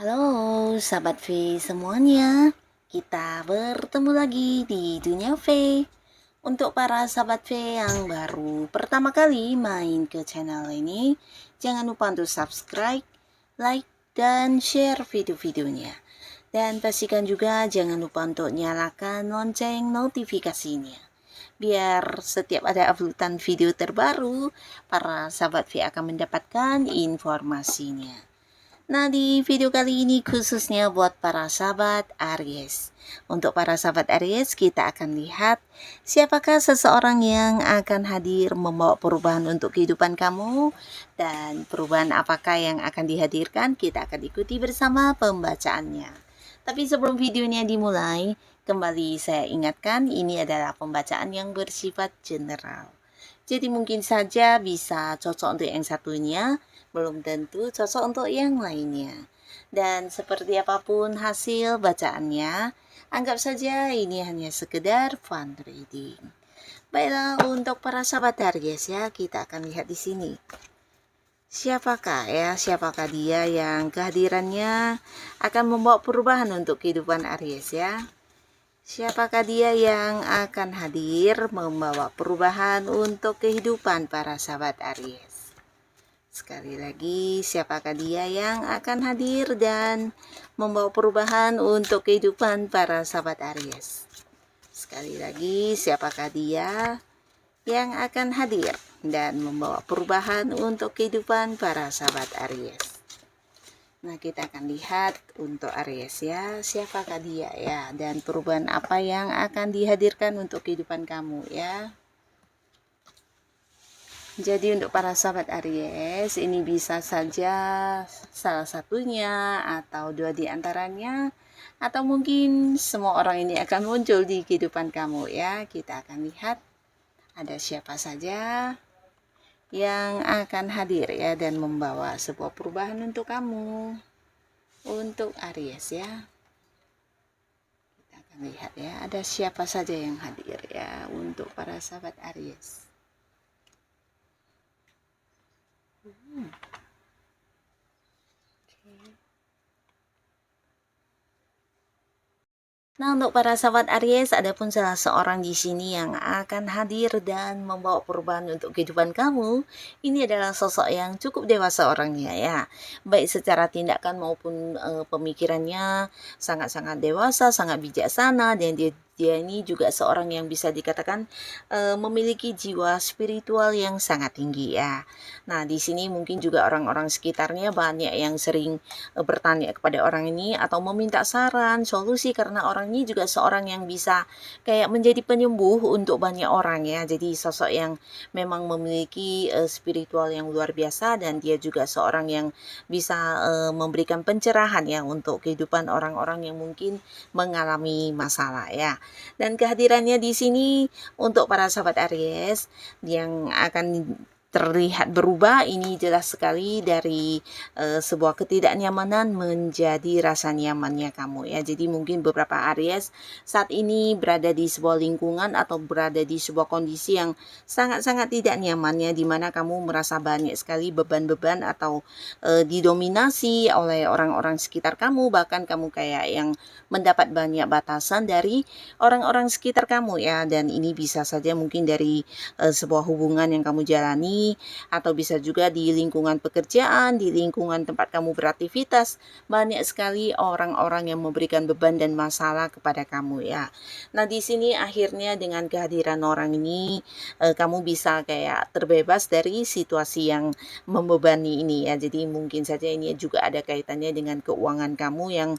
Halo sahabat V semuanya, kita bertemu lagi di Dunia V. Untuk para sahabat V yang baru pertama kali main ke channel ini, jangan lupa untuk subscribe, like, dan share video-videonya. Dan pastikan juga jangan lupa untuk nyalakan lonceng notifikasinya. Biar setiap ada uploadan video terbaru, para sahabat V akan mendapatkan informasinya. Nah, di video kali ini khususnya buat para sahabat Aries. Untuk para sahabat Aries, kita akan lihat siapakah seseorang yang akan hadir membawa perubahan untuk kehidupan kamu, dan perubahan apakah yang akan dihadirkan, kita akan ikuti bersama pembacaannya. Tapi sebelum videonya dimulai, kembali saya ingatkan ini adalah pembacaan yang bersifat general. Jadi mungkin saja bisa cocok untuk yang satunya, belum tentu cocok untuk yang lainnya. Dan seperti apapun hasil bacaannya, anggap saja ini hanya sekedar fun reading. Baiklah, untuk para sahabat Aries ya, kita akan lihat di sini. Siapakah dia yang kehadirannya akan membawa perubahan untuk kehidupan Aries ya? Siapakah dia yang akan hadir membawa perubahan untuk kehidupan para sahabat Aries? Sekali lagi, siapakah dia yang akan hadir dan membawa perubahan untuk kehidupan para sahabat Aries? Sekali lagi, siapakah dia yang akan hadir dan membawa perubahan untuk kehidupan para sahabat Aries? Nah, kita akan lihat untuk Aries ya, siapakah dia ya, dan perubahan apa yang akan dihadirkan untuk kehidupan kamu ya. Jadi untuk para sahabat Aries, ini bisa saja salah satunya atau dua di antaranya, atau mungkin semua orang ini akan muncul di kehidupan kamu ya. Kita akan lihat ada siapa saja yang akan hadir ya dan membawa sebuah perubahan untuk kamu, untuk Aries ya. Kita akan lihat ya, ada siapa saja yang hadir ya untuk para sahabat Aries. Nah, untuk para sahabat Aries, ada pun salah seorang di sini yang akan hadir dan membawa perubahan untuk kehidupan kamu. Ini adalah sosok yang cukup dewasa orangnya ya. Baik secara tindakan maupun pemikirannya sangat-sangat dewasa, sangat bijaksana, dan dia ini juga seorang yang bisa dikatakan memiliki jiwa spiritual yang sangat tinggi ya. Nah, di sini mungkin juga orang-orang sekitarnya banyak yang sering bertanya kepada orang ini atau meminta saran, solusi, karena orang ini juga seorang yang bisa kayak menjadi penyembuh untuk banyak orang ya. Jadi sosok yang memang memiliki spiritual yang luar biasa, dan dia juga seorang yang bisa memberikan pencerahan ya untuk kehidupan orang-orang yang mungkin mengalami masalah ya. Dan kehadirannya di sini untuk para sahabat Aries yang akan terlihat berubah, ini jelas sekali dari sebuah ketidaknyamanan menjadi rasa nyamannya kamu ya. Jadi mungkin beberapa Aries saat ini berada di sebuah lingkungan atau berada di sebuah kondisi yang sangat-sangat tidak nyamannya, di mana kamu merasa banyak sekali beban-beban atau didominasi oleh orang-orang sekitar kamu, bahkan kamu kayak yang mendapat banyak batasan dari orang-orang sekitar kamu ya. Dan ini bisa saja mungkin dari sebuah hubungan yang kamu jalani, atau bisa juga di lingkungan pekerjaan, di lingkungan tempat kamu beraktivitas. Banyak sekali orang-orang yang memberikan beban dan masalah kepada kamu ya. Nah, di sini akhirnya dengan kehadiran orang ini kamu bisa kayak terbebas dari situasi yang membebani ini ya. Jadi mungkin saja ini juga ada kaitannya dengan keuangan kamu yang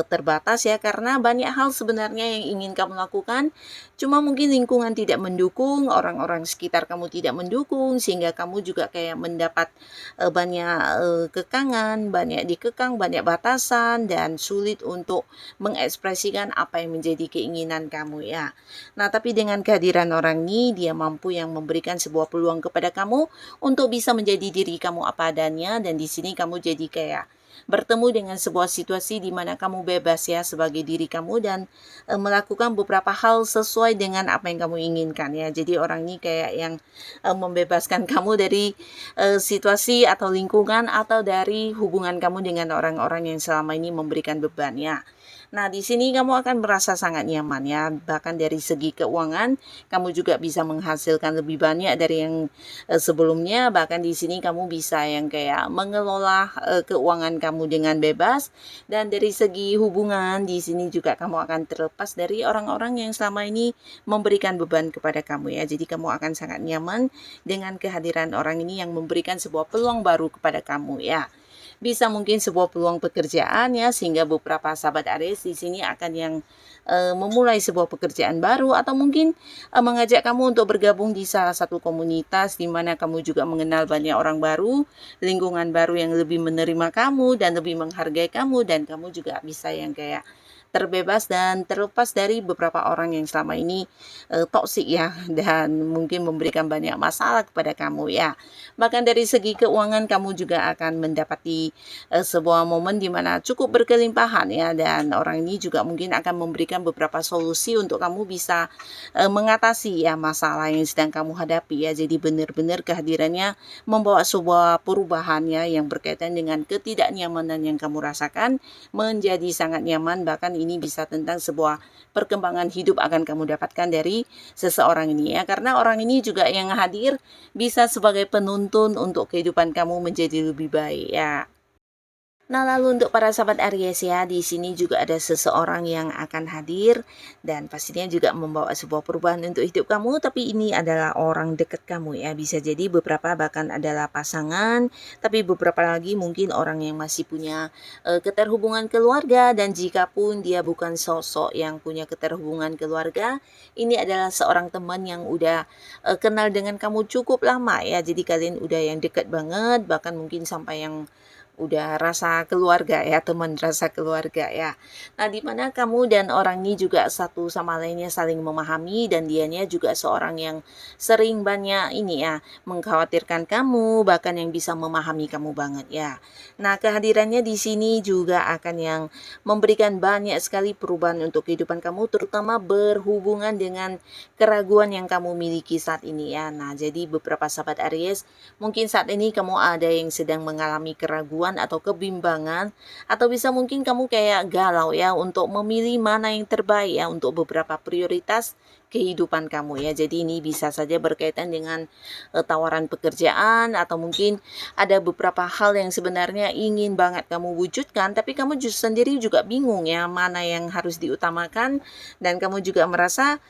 terbatas ya, karena banyak hal sebenarnya yang ingin kamu lakukan, cuma mungkin lingkungan tidak mendukung, orang-orang sekitar kamu tidak mendukung, sehingga sehingga kamu juga kayak mendapat banyak kekangan, banyak dikekang, banyak batasan, dan sulit untuk mengekspresikan apa yang menjadi keinginan kamu ya. Nah, tapi dengan kehadiran orang ini, dia mampu yang memberikan sebuah peluang kepada kamu untuk bisa menjadi diri kamu apa adanya, dan di sini kamu jadi kayak bertemu dengan sebuah situasi di mana kamu bebas ya sebagai diri kamu dan melakukan beberapa hal sesuai dengan apa yang kamu inginkan ya. Jadi orang ini kayak yang membebaskan kamu dari situasi atau lingkungan atau dari hubungan kamu dengan orang-orang yang selama ini memberikan beban ya. Nah, di sini kamu akan merasa sangat nyaman ya. Bahkan dari segi keuangan, kamu juga bisa menghasilkan lebih banyak dari yang sebelumnya. Bahkan di sini kamu bisa yang kayak mengelola keuangan kamu dengan bebas. Dan dari segi hubungan, di sini juga kamu akan terlepas dari orang-orang yang selama ini memberikan beban kepada kamu ya. Jadi kamu akan sangat nyaman dengan kehadiran orang ini yang memberikan sebuah peluang baru kepada kamu ya. Bisa mungkin sebuah peluang pekerjaan ya, sehingga beberapa sahabat Aries di sini akan yang memulai sebuah pekerjaan baru atau mungkin mengajak kamu untuk bergabung di salah satu komunitas di mana kamu juga mengenal banyak orang baru, lingkungan baru yang lebih menerima kamu dan lebih menghargai kamu, dan kamu juga bisa yang kayak terbebas dan terlepas dari beberapa orang yang selama ini toksik ya, dan mungkin memberikan banyak masalah kepada kamu ya. Bahkan dari segi keuangan kamu juga akan mendapati sebuah momen di mana cukup berkelimpahan ya, dan orang ini juga mungkin akan memberikan beberapa solusi untuk kamu bisa mengatasi ya masalah yang sedang kamu hadapi ya. Jadi benar-benar kehadirannya membawa sebuah perubahan ya yang berkaitan dengan ketidaknyamanan yang kamu rasakan menjadi sangat nyaman. Bahkan ini bisa tentang sebuah perkembangan hidup akan kamu dapatkan dari seseorang ini ya, karena orang ini juga yang hadir bisa sebagai penuntun untuk kehidupan kamu menjadi lebih baik ya. Nah, lalu untuk para sahabat Aries ya, di sini juga ada seseorang yang akan hadir dan pastinya juga membawa sebuah perubahan untuk hidup kamu, tapi ini adalah orang dekat kamu ya. Bisa jadi beberapa bahkan adalah pasangan, tapi beberapa lagi mungkin orang yang masih punya keterhubungan keluarga, dan jika pun dia bukan sosok yang punya keterhubungan keluarga, ini adalah seorang teman yang udah kenal dengan kamu cukup lama ya. Jadi kalian udah yang dekat banget, bahkan mungkin sampai yang udah rasa keluarga ya, teman rasa keluarga ya. Nah, di mana kamu dan orang ini juga satu sama lainnya saling memahami, dan dianya juga seorang yang sering banyak ini ya, mengkhawatirkan kamu, bahkan yang bisa memahami kamu banget ya. Nah, kehadirannya di sini juga akan yang memberikan banyak sekali perubahan untuk kehidupan kamu, terutama berhubungan dengan keraguan yang kamu miliki saat ini ya. Nah, jadi beberapa sahabat Aries, mungkin saat ini kamu ada yang sedang mengalami keraguan atau kebimbangan, atau bisa mungkin kamu kayak galau ya untuk memilih mana yang terbaik ya untuk beberapa prioritas kehidupan kamu ya. Jadi ini bisa saja berkaitan dengan tawaran pekerjaan, atau mungkin ada beberapa hal yang sebenarnya ingin banget kamu wujudkan, tapi kamu sendiri juga bingung ya mana yang harus diutamakan, dan kamu juga merasa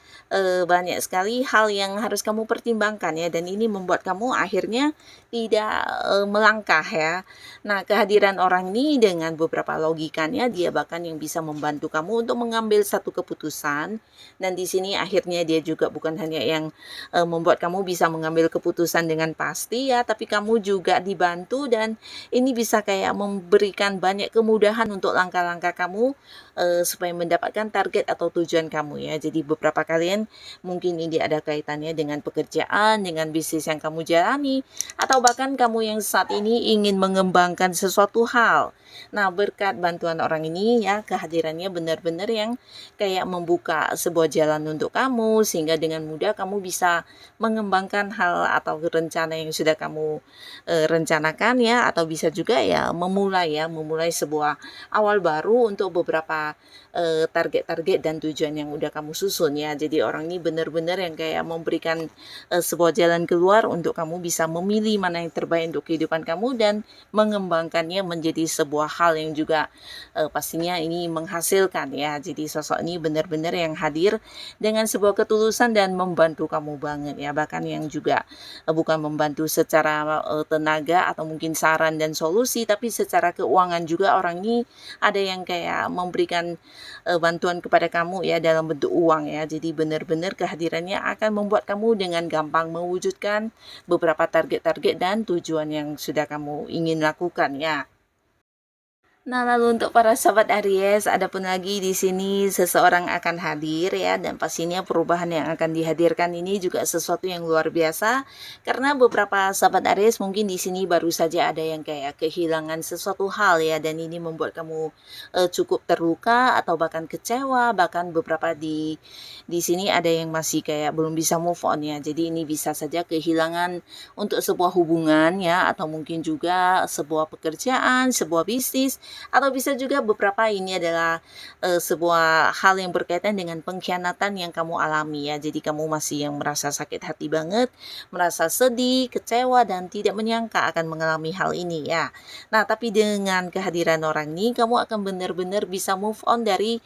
banyak sekali hal yang harus kamu pertimbangkan ya, dan ini membuat kamu akhirnya tidak melangkah ya. Nah, kehadiran orang ini dengan beberapa logikanya, dia bahkan yang bisa membantu kamu untuk mengambil satu keputusan, dan di sini akhirnya dia juga bukan hanya yang membuat kamu bisa mengambil keputusan dengan pasti ya, tapi kamu juga dibantu, dan ini bisa kayak memberikan banyak kemudahan untuk langkah-langkah kamu supaya mendapatkan target atau tujuan kamu ya. Jadi beberapa kalian mungkin ini ada kaitannya dengan pekerjaan, dengan bisnis yang kamu jalani, atau bahkan kamu yang saat ini ingin mengembangkan sesuatu hal. Nah, berkat bantuan orang ini ya, kehadirannya benar-benar yang kayak membuka sebuah jalan untuk kamu, sehingga dengan mudah kamu bisa mengembangkan hal atau rencana yang sudah kamu rencanakan ya, atau bisa juga ya memulai sebuah awal baru untuk beberapa target-target dan tujuan yang udah kamu susun ya. Jadi orang ini benar-benar yang kayak memberikan sebuah jalan keluar untuk kamu bisa memilih mana yang terbaik untuk kehidupan kamu, dan mengembangkannya menjadi sebuah hal yang juga pastinya ini menghasilkan ya. Jadi sosok ini benar-benar yang hadir dengan sebuah sebuah ketulusan dan membantu kamu banget ya, bahkan yang juga bukan membantu secara tenaga atau mungkin saran dan solusi, tapi secara keuangan juga orang ini ada yang kayak memberikan bantuan kepada kamu ya dalam bentuk uang ya. Jadi benar-benar kehadirannya akan membuat kamu dengan gampang mewujudkan beberapa target-target dan tujuan yang sudah kamu ingin lakukan ya. Nah, lalu untuk para sahabat Aries, ada pun lagi di sini seseorang akan hadir ya, dan pastinya perubahan yang akan dihadirkan ini juga sesuatu yang luar biasa, karena beberapa sahabat Aries mungkin di sini baru saja ada yang kayak kehilangan sesuatu hal ya, dan ini membuat kamu cukup terluka atau bahkan kecewa, bahkan beberapa di sini ada yang masih kayak belum bisa move on ya. Jadi ini bisa saja kehilangan untuk sebuah hubungan ya, atau mungkin juga sebuah pekerjaan, sebuah bisnis, atau bisa juga beberapa ini adalah sebuah hal yang berkaitan dengan pengkhianatan yang kamu alami ya. Jadi kamu masih yang merasa sakit hati banget, merasa sedih, kecewa, dan tidak menyangka akan mengalami hal ini ya. Nah, tapi dengan kehadiran orang ini, kamu akan benar-benar bisa move on dari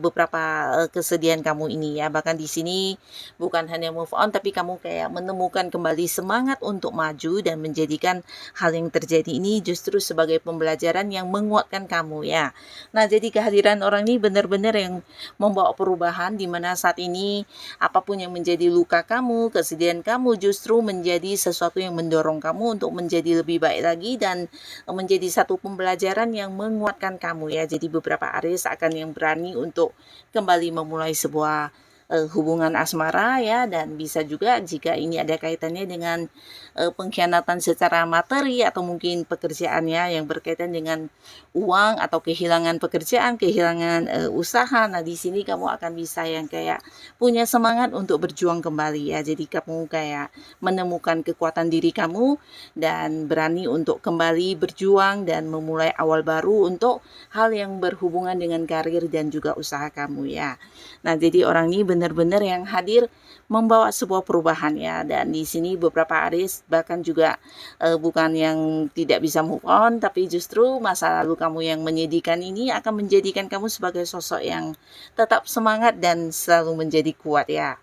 beberapa kesedihan kamu ini ya. Bahkan di sini bukan hanya move on, tapi kamu kayak menemukan kembali semangat untuk maju dan menjadikan hal yang terjadi ini justru sebagai pembelajaran yang menguatkan kamu ya. Nah, jadi kehadiran orang ini benar-benar yang membawa perubahan, di mana saat ini apapun yang menjadi luka kamu, kesedihan kamu justru menjadi sesuatu yang mendorong kamu untuk menjadi lebih baik lagi dan menjadi satu pembelajaran yang menguatkan kamu ya. Jadi beberapa Aries akan yang berani untuk kembali memulai sebuah hubungan asmara ya, dan bisa juga jika ini ada kaitannya dengan pengkhianatan secara materi atau mungkin pekerjaannya yang berkaitan dengan uang atau kehilangan pekerjaan, kehilangan usaha. Nah, di sini kamu akan bisa yang kayak punya semangat untuk berjuang kembali ya. Jadi kamu kayak menemukan kekuatan diri kamu dan berani untuk kembali berjuang dan memulai awal baru untuk hal yang berhubungan dengan karir dan juga usaha kamu ya. Nah, jadi orang ini benar-benar yang hadir membawa sebuah perubahan ya, dan di sini beberapa Aries bahkan juga bukan yang tidak bisa move on, tapi justru masa lalu kamu yang menyedihkan ini akan menjadikan kamu sebagai sosok yang tetap semangat dan selalu menjadi kuat ya.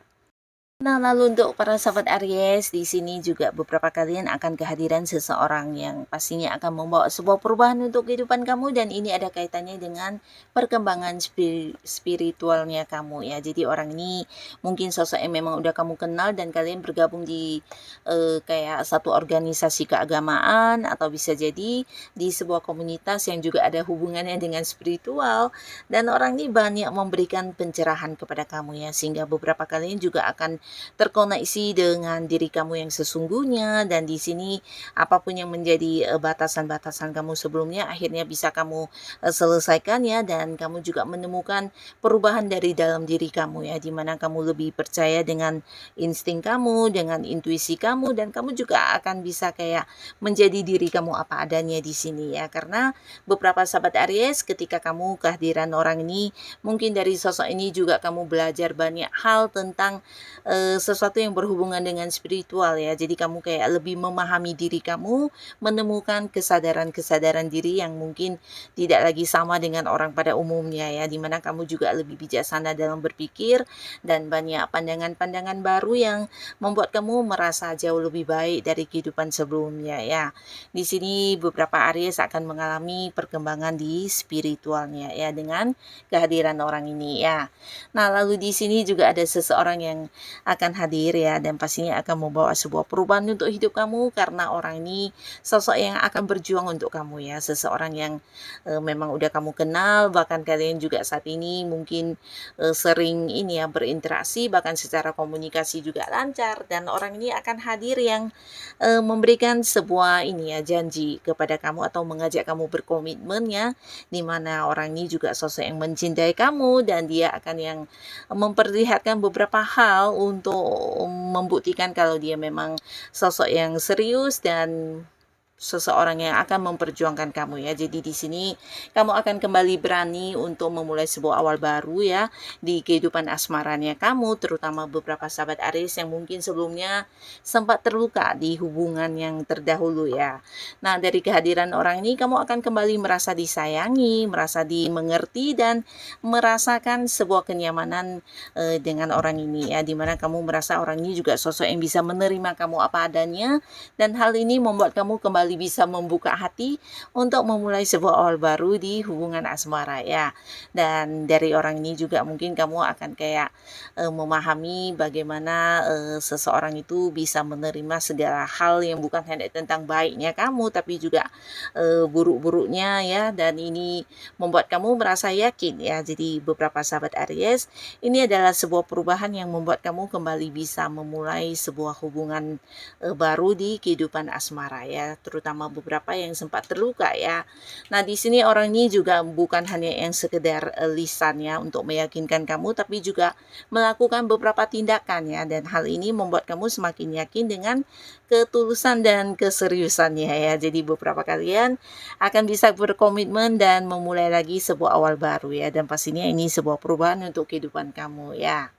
Nah, lalu untuk para sahabat Aries, di sini juga beberapa kalian akan kehadiran seseorang yang pastinya akan membawa sebuah perubahan untuk kehidupan kamu, dan ini ada kaitannya dengan perkembangan spiritualnya kamu ya. Jadi orang ini mungkin sosok yang memang udah kamu kenal dan kalian bergabung di kayak satu organisasi keagamaan, atau bisa jadi di sebuah komunitas yang juga ada hubungannya dengan spiritual, dan orang ini banyak memberikan pencerahan kepada kamu ya, sehingga beberapa kalian juga akan terkoneksi dengan diri kamu yang sesungguhnya, dan di sini apapun yang menjadi batasan-batasan kamu sebelumnya akhirnya bisa kamu selesaikan ya, dan kamu juga menemukan perubahan dari dalam diri kamu ya, dimana kamu lebih percaya dengan insting kamu, dengan intuisi kamu, dan kamu juga akan bisa kayak menjadi diri kamu apa adanya di sini ya. Karena beberapa sahabat Aries, ketika kamu kehadiran orang ini, mungkin dari sosok ini juga kamu belajar banyak hal tentang sesuatu yang berhubungan dengan spiritual ya. Jadi kamu kayak lebih memahami diri kamu, menemukan kesadaran-kesadaran diri yang mungkin tidak lagi sama dengan orang pada umumnya ya, dimana kamu juga lebih bijaksana dalam berpikir dan banyak pandangan-pandangan baru yang membuat kamu merasa jauh lebih baik dari kehidupan sebelumnya ya. Di sini beberapa Aries akan mengalami perkembangan di spiritualnya ya dengan kehadiran orang ini ya. Nah, lalu di sini juga ada seseorang yang akan hadir ya, dan pastinya akan membawa sebuah perubahan untuk hidup kamu, karena orang ini sosok yang akan berjuang untuk kamu ya, seseorang yang memang udah kamu kenal, bahkan kalian juga saat ini mungkin sering ini ya berinteraksi, bahkan secara komunikasi juga lancar, dan orang ini akan hadir yang memberikan sebuah ini ya janji kepada kamu atau mengajak kamu berkomitmen ya, dimana orang ini juga sosok yang mencintai kamu, dan dia akan yang memperlihatkan beberapa hal untuk membuktikan kalau dia memang sosok yang serius dan seseorang yang akan memperjuangkan kamu ya. Jadi di sini kamu akan kembali berani untuk memulai sebuah awal baru ya di kehidupan asmaranya kamu, terutama beberapa sahabat Aries yang mungkin sebelumnya sempat terluka di hubungan yang terdahulu ya. Nah, dari kehadiran orang ini kamu akan kembali merasa disayangi, merasa dimengerti dan merasakan sebuah kenyamanan dengan orang ini ya, dimana kamu merasa orang ini juga sosok yang bisa menerima kamu apa adanya, dan hal ini membuat kamu kembali bisa membuka hati untuk memulai sebuah awal baru di hubungan asmara ya. Dan dari orang ini juga mungkin kamu akan kayak memahami bagaimana seseorang itu bisa menerima segala hal yang bukan hanya tentang baiknya kamu, tapi juga buruk-buruknya ya, dan ini membuat kamu merasa yakin ya. Jadi beberapa sahabat Aries, ini adalah sebuah perubahan yang membuat kamu kembali bisa memulai sebuah hubungan baru di kehidupan asmara ya, terutama beberapa yang sempat terluka ya. Nah, di sini orang ini juga bukan hanya yang sekedar lisan ya untuk meyakinkan kamu, tapi juga melakukan beberapa tindakan ya, dan hal ini membuat kamu semakin yakin dengan ketulusan dan keseriusannya ya. Jadi beberapa kalian akan bisa berkomitmen dan memulai lagi sebuah awal baru ya, dan pastinya ini sebuah perubahan untuk kehidupan kamu ya.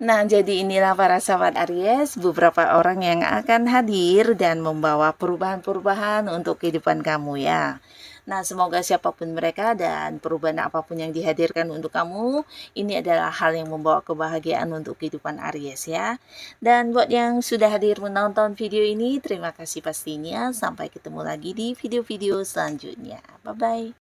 Nah, jadi inilah para sahabat Aries, beberapa orang yang akan hadir dan membawa perubahan-perubahan untuk kehidupan kamu ya. Nah, semoga siapapun mereka dan perubahan apapun yang dihadirkan untuk kamu, ini adalah hal yang membawa kebahagiaan untuk kehidupan Aries ya. Dan buat yang sudah hadir menonton video ini, terima kasih pastinya. Sampai ketemu lagi di video-video selanjutnya. Bye-bye.